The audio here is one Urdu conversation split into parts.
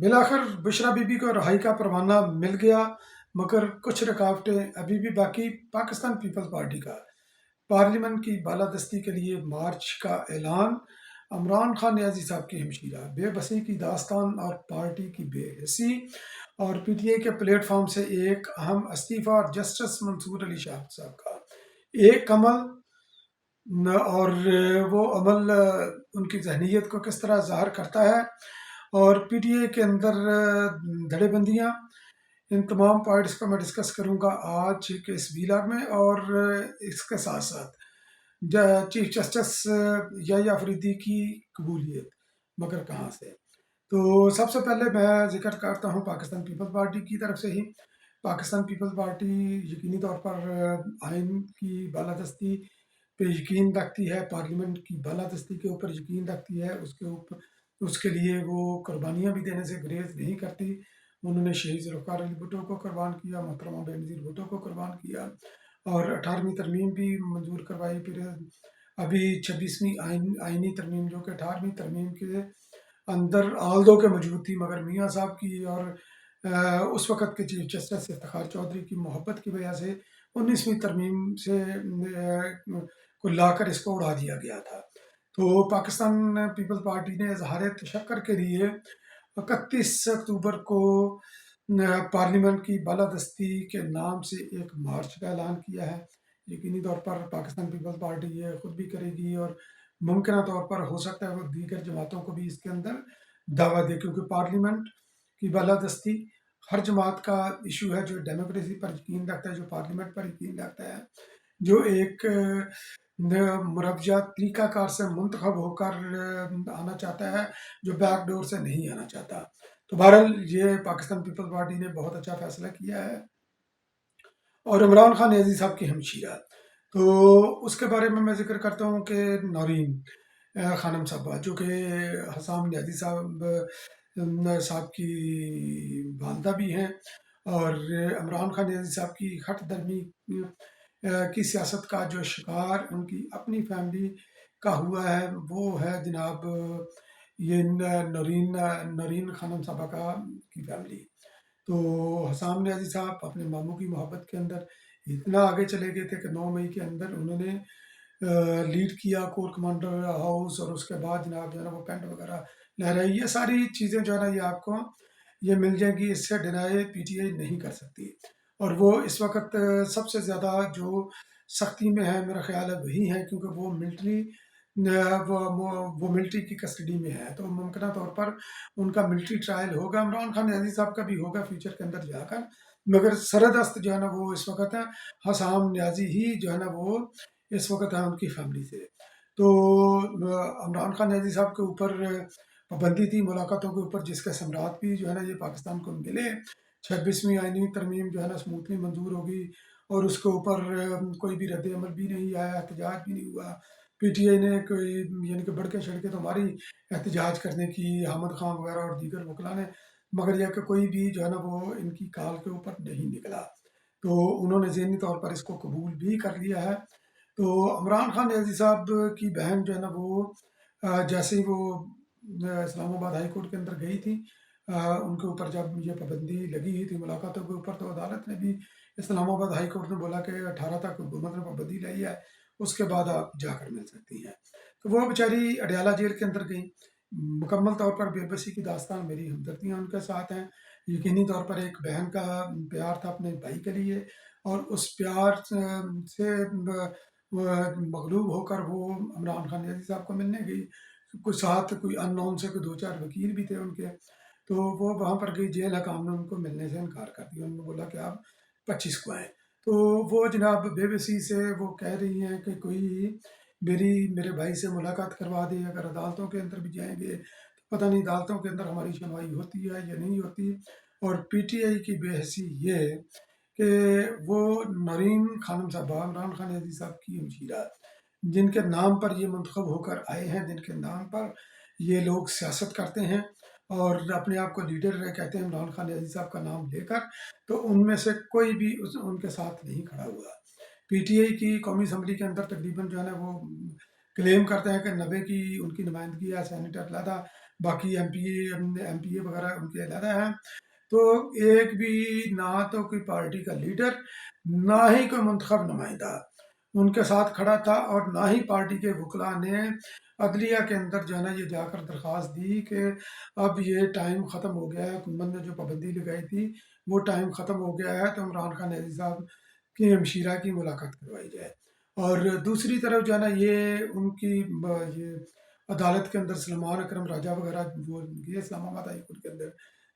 بالآخر بشرا بیبی کو رہائی کا پروانہ مل گیا، مگر کچھ رکاوٹیں ابھی بھی باقی۔ پاکستان پیپلز پارٹی کا پارلیمنٹ کی بالادستی کے لیے مارچ کا اعلان۔ عمران خان نیازی صاحب کی ہمشیرہ، بے بسی کی داستان اور پارٹی کی بے حسی، اور پی ٹی آئی کے پلیٹ فارم سے ایک اہم استعفیٰ اور جسٹس منصور علی شاہ صاحب کا ایک عمل، اور وہ عمل ان کی ذہنیت کو کس طرح ظاہر کرتا ہے، اور پی ٹی اے کے اندر دھڑے بندیاں، ان تمام پوائنٹس کو میں ڈسکس کروں گا آج کے اس ویلاگ میں۔ اور اس کے ساتھ ساتھ چیف جسٹس یحییٰ آفریدی کی قبولیت، مگر کہاں سے؟ تو سب سے پہلے میں ذکر کرتا ہوں پاکستان پیپلز پارٹی کی طرف سے ہی۔ پاکستان پیپلز پارٹی یقینی طور پر آئین کی بالادستی پہ یقین رکھتی ہے، پارلیمنٹ کی بالادستی کے اوپر یقین رکھتی ہے، اس کے لیے وہ قربانیاں بھی دینے سے گریز نہیں کرتی۔ انہوں نے شہید ذوالفقار علی بھٹو کو قربان کیا، محترمہ بے نظیر بھٹو کو قربان کیا، اور 18ویں ترمیم بھی منظور کروائی۔ پھر ابھی 26ویں آئینی ترمیم، جو کہ 18ویں ترمیم کے اندر آلدو کے موجود تھی، مگر میاں صاحب کی اور اس وقت کے چیف جسٹس افتخار چودھری کی محبت کی وجہ سے 19ویں ترمیم سے کو لا کر اس کو اڑا دیا گیا تھا۔ تو پاکستان پیپلز پارٹی نے اظہار تشکر کے لیے 31 اکتوبر کو پارلیمنٹ کی بالادستی کے نام سے ایک مارچ کا اعلان کیا ہے۔ یقینی طور پر پاکستان پیپلز پارٹی یہ خود بھی کرے گی، اور ممکنہ طور پر ہو سکتا ہے وہ دیگر جماعتوں کو بھی اس کے اندر دعویٰ دے، کیونکہ پارلیمنٹ کی بالادستی ہر جماعت کا ایشو ہے جو ڈیموکریسی پر یقین رکھتا ہے، جو پارلیمنٹ پر یقین رکھتا ہے، جو ایک مروجہ طریقہ کار سے منتخب ہو کر آنا چاہتا ہے، جو بیک ڈور سے نہیں آنا چاہتا۔ تو بہرحال یہ پاکستان پیپلز پارٹی نے بہت اچھا فیصلہ کیا ہے۔ اور عمران خان نیازی صاحب کی ہمشیرہ، تو اس کے بارے میں ذکر کرتا ہوں کہ نورین خانم صاحبہ، جو کہ حسام نیازی صاحب کی والدہ بھی ہیں، اور عمران خان نیازی صاحب کی ہٹ درمی کی سیاست کا جو شکار ان کی اپنی فیملی کا ہوا ہے، وہ ہے جناب یہ نورین خانم صاحبہ کی فیملی۔ تو حسام نیازی صاحب اپنے ماموں کی محبت کے اندر اتنا آگے چلے گئے تھے کہ 9 مئی کے اندر انہوں نے لیڈ کیا کور کمانڈر ہاؤس، اور اس کے بعد جناب جو ہے نا وہ پینٹ وغیرہ لہرائی۔ یہ ساری چیزیں جو ہے نا یہ آپ کو یہ مل جائیں گی، اس سے ڈینائی پی ٹی آئی نہیں کر سکتی۔ اور وہ اس وقت سب سے زیادہ جو سختی میں ہے میرا خیال ہے وہی ہے، کیونکہ وہ ملٹری کی کسٹڈی میں ہے، تو ممکنہ طور پر ان کا ملٹری ٹرائل ہوگا۔ عمران خان نیازی صاحب کا بھی ہوگا فیوچر کے اندر جا کر، مگر سردست جو ہے نا وہ اس وقت ہے حسام نیازی ہی جو ہے نا وہ اس وقت ہے ان کی فیملی سے۔ تو عمران خان نیازی صاحب کے اوپر پابندی تھی ملاقاتوں کے اوپر، جس کے ثمرات بھی جو ہے نا یہ پاکستان کو ملے۔ 26ویں آئینی ترمیم جو ہے نا اسموتھلی منظور ہوگی، اور اس کے اوپر کوئی بھی رد عمل بھی نہیں آیا، احتجاج بھی نہیں ہوا۔ پی ٹی آئی نے کوئی یعنی کہ بڑھ کے چڑھ کے تو ہماری احتجاج کرنے کی حامد خان وغیرہ اور دیگر وکلا نے، مگر یہ کہ کوئی بھی جو ہے نا وہ ان کی کال کے اوپر نہیں نکلا، تو انہوں نے ذہنی طور پر اس کو قبول بھی کر لیا ہے۔ تو عمران خان نیازی صاحب کی بہن جو ہے نا وہ جیسے ہی وہ اسلام آباد ہائی کورٹ کے اندر گئی تھی، ان کے اوپر جب یہ پابندی لگی ہوئی تھی ملاقاتوں کے اوپر، تو عدالت نے بھی اسلام آباد ہائی کورٹ نے بولا کہ 18 تک حکومت نے پابندی لائی ہے، اس کے بعد آپ جا کر مل سکتی ہیں۔ تو وہ بیچاری اڈیالہ جیل کے اندر گئیں، مکمل طور پر بے بسی کی داستان، میری ہمدردیاں ان کے ساتھ ہیں۔ یقینی طور پر ایک بہن کا پیار تھا اپنے بھائی کے لیے، اور اس پیار سے مغلوب ہو کر وہ عمران خان نیازی صاحب کو ملنے گئی۔ کوئی ساتھ کوئی ان نون سے کوئی 2-4 وکیل بھی تھے ان کے، تو وہ وہاں پر گئی، جیل حکام نے ان کو ملنے سے انکار کر دیا، انہوں نے بولا کہ آپ 25 کو آئیں۔ تو وہ جناب بے بسی سے وہ کہہ رہی ہیں کہ کوئی میرے بھائی سے ملاقات کروا دے، اگر عدالتوں کے اندر بھی جائیں گے تو پتہ نہیں عدالتوں کے اندر ہماری سنوائی ہوتی ہے یا نہیں ہوتی۔ اور پی ٹی آئی کی بے حسی یہ ہے کہ وہ نورین خانم صاحبہ، عمران خان نیازی صاحب کی ہمشیرہ، جن کے نام پر یہ منتخب ہو کر آئے ہیں، جن کے نام پر یہ لوگ سیاست کرتے ہیں اور اپنے آپ کو لیڈر کہتے ہیں عمران خان نیازی صاحب کا نام لے کر، تو ان میں سے کوئی بھی ان کے ساتھ نہیں کھڑا ہوا۔ پی ٹی آئی کی قومی اسمبلی کے اندر تقریباً جو ہے نا وہ کلیم کرتے ہیں کہ 90 کی ان کی نمائندگی ہے، سینیٹر علیحدہ باقی ایم پی اے وغیرہ ان کے علیحدہ ہیں. تو ایک بھی نہ تو کوئی پارٹی کا لیڈر نہ ہی کوئی منتخب نمائندہ ان کے ساتھ کھڑا تھا، اور نہ ہی پارٹی کے وکلاء نے عدلیہ کے اندر جو ہے نا یہ جا کر درخواست دی کہ اب یہ ٹائم ختم ہو گیا ہے، حکومت نے جو پابندی لگائی تھی وہ ٹائم ختم ہو گیا ہے، تو عمران خان عزیز صاحب کی ہمشیرہ کی ملاقات کروائی جائے. اور دوسری طرف جو ہے نا یہ ان کی یہ عدالت کے اندر سلمان اکرم راجہ وغیرہ وہ گئے اسلام آباد ہائی کورٹ کے اندر،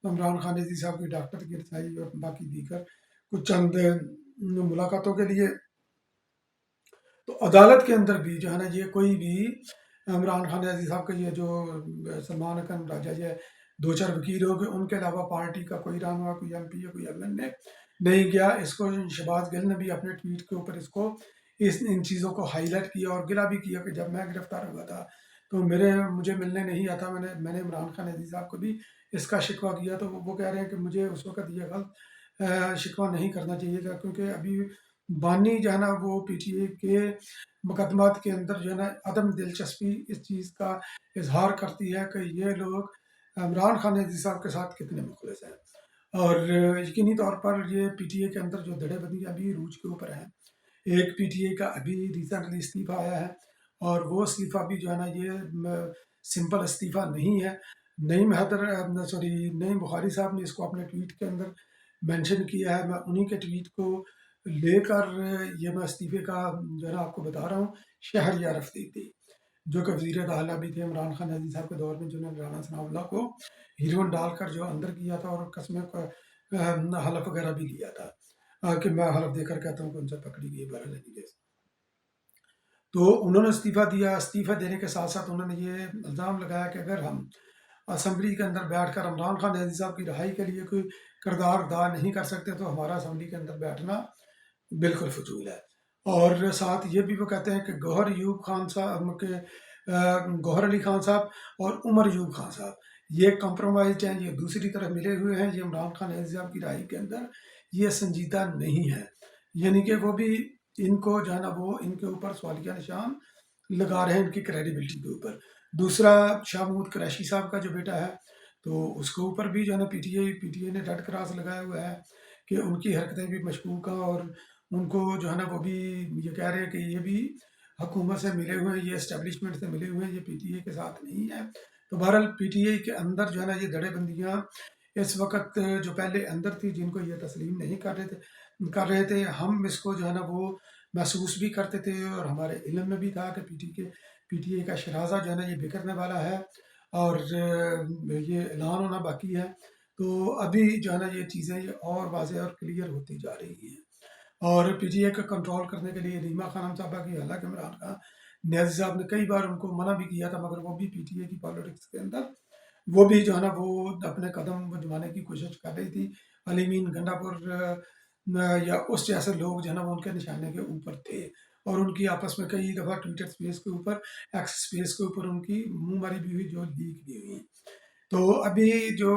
عمران خان عزیز صاحب کی ڈاکٹر کی رسائی اور باقی دیگر کچھ چند ملاقاتوں کے لیے. تو عدالت کے اندر بھی جو ہے نا یہ کوئی بھی عمران خان عزیز صاحب کا یہ جو سلمان اکرم راجہ یہ دو چار وکیل ہو گئے، ان کے علاوہ پارٹی کا کوئی رہنما، کوئی ایم پی یا کوئی ایم ایل اے نہیں گیا. اس کو شہباز گل نے بھی اپنے ٹویٹ کے اوپر اس کو ان چیزوں کو ہائی لائٹ کیا اور گلا بھی کیا کہ جب میں گرفتار ہوا تھا تو مجھے ملنے نہیں آتا. میں نے عمران خان عزیز صاحب کو بھی اس کا شکوہ کیا، تو وہ کہہ رہے ہیں کہ مجھے اس وقت یہ غلط شکوہ نہیں کرنا چاہیے تھا، کیونکہ ابھی بانی جو ہے نا وہ پی ٹی اے کے مقدمات کے اندر جو ہے نا عدم دلچسپی اس چیز کا اظہار کرتی ہے کہ یہ لوگ عمران خان عزیز صاحب کے ساتھ کتنے مخلص ہیں. اور یقینی طور پر یہ پی ٹی اے کے اندر جو دھڑے بندی ابھی روج کے اوپر ہیں. ایک پی ٹی اے کا ابھی ریسنٹلی استعفیٰ آیا ہے، اور وہ استعفیٰ بھی جو ہے نا یہ سمپل استعفیٰ نہیں ہے. نعیم بخاری صاحب نے اس کو اپنے ٹویٹ کے اندر مینشن کیا ہے. میں انہی کے ٹویٹ کو لے کر یہ میں استعفے کا جو ہے نا آپ کو بتا رہا ہوں. شہریار افریدی جو کہ وزیر داخلہ بھی تھے عمران خان عزیز صاحب کے دور میں، جنہوں نے رانا ثناء اللہ کو ہیروئن ڈال کر جو اندر کیا تھا اور قسمیں حلف وغیرہ بھی لیا تھا کہ میں حلف دے کر کہتا ہوں کہ ان سے پکڑی گئی بہرحال کیس. تو انہوں نے استعفیٰ دیا. استعفیٰ دینے کے ساتھ ساتھ انہوں نے یہ الزام لگایا کہ اگر ہم اسمبلی کے اندر بیٹھ کر عمران خان عزیز صاحب کی رہائی کے لیے کوئی کردار ادا نہیں کر سکتے تو ہمارا اسمبلی کے اندر بیٹھنا بالکل فضول ہے. اور ساتھ یہ بھی وہ کہتے ہیں کہ گوہر ایوب خان صاحب کے گوہر علی خان صاحب اور عمر ایوب خان صاحب یہ کمپرومائزڈ ہیں، یہ دوسری طرف ملے ہوئے ہیں، یہ عمران خان عزیز صاحب کی رہائی کے اندر یہ سنجیدہ نہیں ہے. یعنی کہ وہ بھی ان کو جو ہے نا وہ ان کے اوپر سوالیہ نشان لگا رہے ہیں ان کی کریڈیبلٹی کے اوپر. دوسرا شاہ محمود قریشی صاحب کا جو بیٹا ہے تو اس کے اوپر بھی جو ہے نا پی ٹی اے نے ریڈ کراس لگایا ہوا ہے کہ ان کی حرکتیں بھی مشکوک ہیں، اور ان کو جو ہے نا وہ بھی یہ کہہ رہے ہیں کہ یہ بھی حکومت سے ملے ہوئے ہیں، یہ اسٹیبلشمنٹ سے ملے ہوئے ہیں، یہ پی ٹی اے کے ساتھ نہیں ہے. تو بہرحال پی ٹی اے کے اندر جو ہے نا یہ دھڑے بندیاں اس وقت جو پہلے اندر تھی جن کو یہ تسلیم نہیں کر رہے تھے، ہم اس کو جو ہے نا وہ محسوس بھی کرتے تھے اور ہمارے علم میں بھی تھا کہ پی ٹی اے کا شرازہ جو ہے نا یہ بکھرنے والا ہے اور یہ اعلان ہونا باقی ہے. تو ابھی جو ہے نا یہ چیزیں یہ اور واضح اور کلیئر ہوتی جا رہی ہیں. اور پی ٹی اے کو کنٹرول کرنے کے لیے ریما خانم صاحبہ کی، حالانکہ عمران خان نیازی صاحب نے کئی بار ان کو منع بھی کیا تھا، مگر وہ بھی پی ٹی اے کی پالیٹکس کے اندر وہ بھی جو ہے نا وہ اپنے قدم جمانے کی کوشش کر رہی تھی. علیمین گنڈا پور یا اس جیسے لوگ جو ہے نا وہ ان کے نشانے کے اوپر تھے، اور ان کی آپس میں کئی دفعہ ٹویٹر سپیس کے اوپر ایکس سپیس کے اوپر ان کی منہ ماری بھی ہوئی جو لیک بھی ہوئی. تو ابھی جو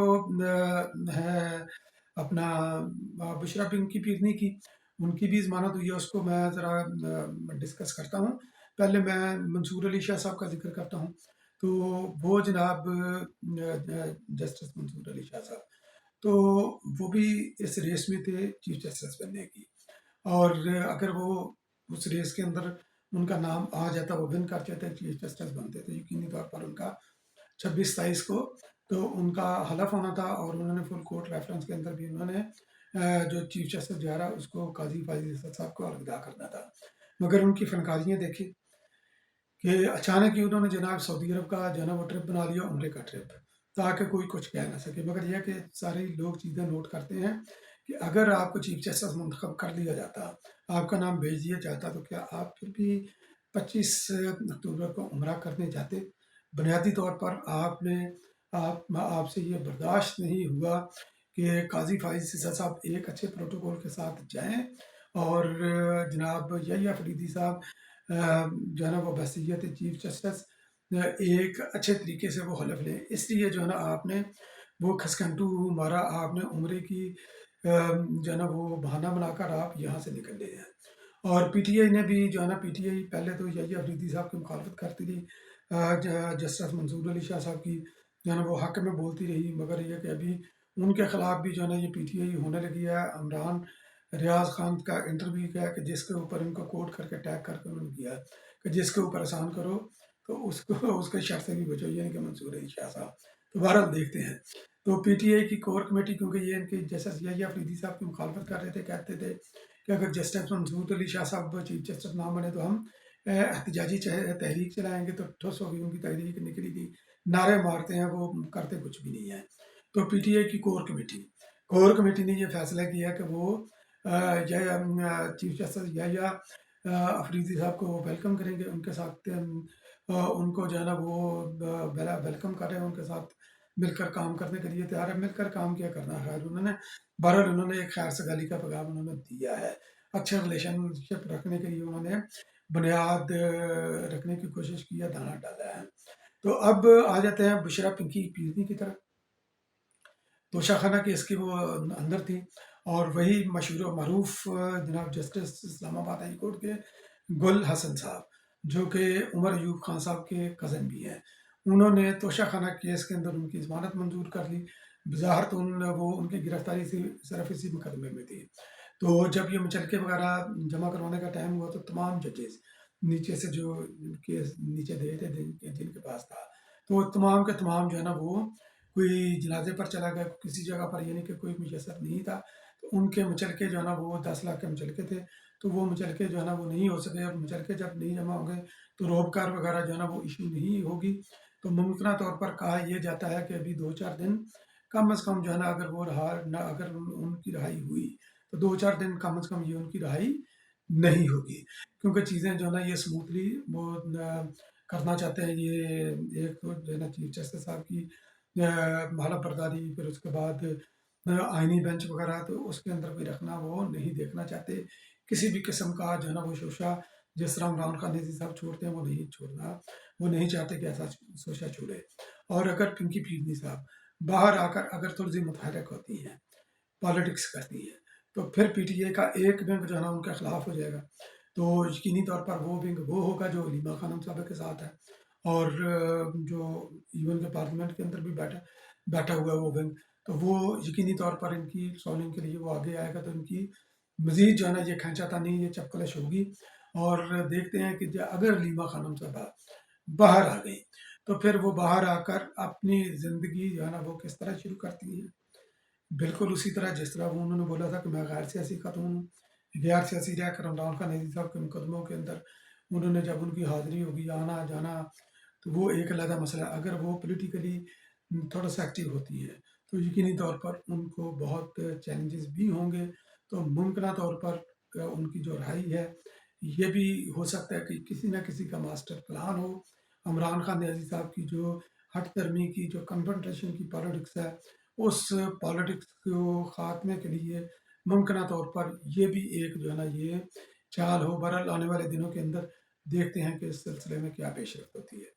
ہے اپنا بشرا پنکی پیرنی کی ان کی بھی ضمانت ہوئی ہے، اس کو میں ذرا ڈسکس کرتا ہوں. پہلے میں منصور علی شاہ صاحب کا ذکر کرتا ہوں. تو وہ جناب جسٹس منصور علی شاہ صاحب تو وہ بھی اس ریس میں تھے چیف جسٹس بننے کی، اور اگر وہ اس ریس کے اندر ان کا نام آ جاتا، وہ ون کر جاتے، چیف جسٹس بنتے تو یقینی طور پر ان کا 26/27 کو تو ان کا حلف ہونا تھا، اور انہوں نے فل کورٹ ریفرنس کے اندر بھی انہوں نے جو چیف جسٹس جا رہا اس کو قاضی فائز اسد صاحب کو الوداع کرنا تھا. مگر ان کی فنکاریاں دیکھی کہ اچانک ہی انہوں نے جناب سعودی عرب کا جو ہے نا وہ ٹرپ بنا لیا، عمرے کا ٹرپ، تاکہ کوئی کچھ کہہ نہ سکے. مگر یہ کہ سارے لوگ چیزیں نوٹ کرتے ہیں کہ اگر آپ کو چیف جسٹس منتخب کر لیا جاتا، آپ کا نام بھیج دیا جاتا، تو کیا آپ پھر بھی 25 اکتوبر کو عمرہ کرنے جاتے؟ بنیادی طور پر آپ سے یہ برداشت نہیں ہوا کہ قاضی فائز اسد صاحب ایک اچھے پروٹوکول کے ساتھ جائیں اور جناب یحییٰ افریدی صاحب جو ہے نا وہ بحیثیت چیف جسٹس ایک اچھے طریقے سے وہ حلف لیں. اس لیے جو ہے نا آپ نے وہ کھسکنٹو مارا، آپ نے عمرے کی جو ہے نا وہ بہانہ بنا کر آپ یہاں سے نکل لے ہیں. اور پی ٹی آئی نے بھی جو ہے نا پی ٹی آئی پہلے تو یحییٰ افریدی صاحب کی مخالفت کرتی تھی جسٹس منصور علی شاہ صاحب کی، جو ہے نا وہ حق میں بولتی رہی، مگر یہ کہ ابھی ان کے خلاف بھی جو ہے نا یہ پی ٹی آئی ہونے لگی ہے۔ عمران ریاض خان کا انٹرویو کیا کہ جس کے اوپر ان کو کوٹ کر کے ٹیگ کر کے انہوں نے کیا کہ جس کے اوپر احسان کرو تو اس کے شر سے بھی بچو، یہ نہیں کہ منصور علی شاہ صاحب۔ تو بہرحال دیکھتے ہیں۔ تو پی ٹی آئی کی کور کمیٹی، کیونکہ یہ ان کے جیسا ضیاء افریدی صاحب کی مخالفت کر رہے تھے، کہتے تھے کہ اگر جسٹس منصور علی شاہ صاحب چیف جسٹس نہ بنے تو ہم احتجاجی تحریک چلائیں گے، تو ٹھوس ہوگی ان کی تحریک نکلی تھی، نعرے مارتے ہیں وہ، کرتے کچھ بھی نہیں ہے۔ تو پی ٹی آئی کی کور کمیٹی نے یہ فیصلہ کیا کہ وہ چیف جسٹس یا افریدی صاحب کو ویلکم کریں گے، ان کے ساتھ ان کو جو ہے نا وہ ویلکم کر رہے ہیں، ان کے ساتھ مل کر کام کرنے کے لیے تیار ہے۔ مل کر کام کیا کرنا ہے، خیر انہوں نے بہرحال انہوں نے ایک خیر سگالی کا پیغام انہوں نے دیا ہے۔ اچھے ریلیشن شپ رکھنے کے لیے انہوں نے بنیاد رکھنے کی کوشش کی ہے، دانا ڈالا ہے۔ تو اب آ جاتے ہیں بشرا پنکی پیرنی کی طرف۔ توشہ خانہ کیس کی وہ اندر تھی، اور وہی مشہور و معروف جناب جسٹس اسلام آباد ہائی کورٹ کے گل حسن صاحب، جو کہ عمر ایوب خان صاحب کے کزن بھی ہیں، انہوں نے توشہ خانہ کیس کے اندر ان کی ضمانت منظور کر لی۔ بظاہر وہ ان کی گرفتاری سے صرف اسی مقدمے میں تھی۔ تو جب یہ مچلکے وغیرہ جمع کروانے کا ٹائم ہوا تو تمام ججز نیچے سے جو کیس نیچے دے تھے جن کے پاس تھا، تو وہ تمام کے تمام جو ہے نا وہ کوئی جنازے پر چلا گیا، کسی جگہ پر، یعنی کہ کوئی میسر نہیں تھا، تو ان کے مچلکے جو ہے نا وہ 10 لاکھ کے مچلکے تھے، تو وہ مچلکے جو ہے نا وہ نہیں ہو سکے، اور مچلکے جب نہیں جمع ہوں گے تو روبکار وغیرہ جو ہے نا وہ ایشو نہیں ہوگی۔ تو ممکنہ طور پر کہا یہ جاتا ہے کہ ابھی 2-4 دن کم از کم جو ہے نا اگر وہ اگر ان کی رہائی ہوئی تو 2-4 دن کم از کم یہ ان کی رہائی نہیں ہوگی، کیونکہ چیزیں جو ہے نا یہ سموتھلی وہ کرنا چاہتے ہیں۔ یہ ایک تو جو ہے نا چیف جسٹس صاحب کی حلف برداری، پھر اس کے بعد آئینی بینچ وغیرہ، تو اس کے اندر بھی رکھنا وہ نہیں دیکھنا چاہتے، کسی بھی قسم کا جو ہے نا وہ شوشہ جس طرح عمران خان نیزی صاحب چھوڑتے ہیں وہ نہیں چھوڑنا، وہ نہیں چاہتے کہ ایسا شوشہ چھوڑے۔ اور اگر پنکی پیرنی صاحب باہر آ کر اگر تھوڑی سی متحرک ہوتی ہیں، پالیٹکس کرتی ہے، تو پھر پی ٹی اے کا ایک ونگ جو ہے نا ان کے خلاف ہو جائے گا، تو یقینی طور پر وہ ونگ وہ ہوگا جو علیمہ خانم صاحبہ کے ساتھ ہے، اور جو ایون کے پارلیمنٹ کے اندر بھی بیٹھا ہوا ہے وہ ونگ، تو وہ یقینی طور پر ان کی سولنگ کے لیے وہ آگے آئے گا، تو ان کی مزید جو ہے نا یہ کھینچا نہیں، یہ چپکلش ہوگی۔ اور دیکھتے ہیں کہ اگر علیمہ خانم صاحبہ باہر آ گئی تو پھر وہ باہر آ کر اپنی زندگی جو ہے نا وہ کس طرح شروع کرتی ہیں، بالکل اسی طرح جس طرح وہ انہوں نے بولا تھا کہ میں غیر سیاسی خاتون ہوں، غیر سیاسی رہ کر عمران خان نیزی صاحب کے مقدموں کے اندر انہوں نے جب ان کی حاضری ہوگی، آنا جانا، تو وہ ایک علیحدہ مسئلہ ہے۔ اگر وہ پولیٹیکلی تھوڑا سا ایکٹیو ہوتی ہے تو یقینی طور پر ان کو بہت چیلنجز بھی ہوں گے، تو ممکنہ طور پر ان کی جو رہائی ہے یہ بھی ہو سکتا ہے کہ کسی نہ کسی کا ماسٹر پلان ہو۔ عمران خان نیازی صاحب کی جو ہٹ درمی کی جو کنفرنٹریشن کی پالیٹکس ہے، اس پالیٹکس کو خاتمے کے لیے ممکنہ طور پر یہ بھی ایک جو ہے نا یہ چال ہو۔ بہرحال آنے والے دنوں کے اندر دیکھتے ہیں کہ اس سلسلے میں کیا پیش رفت ہوتی ہے۔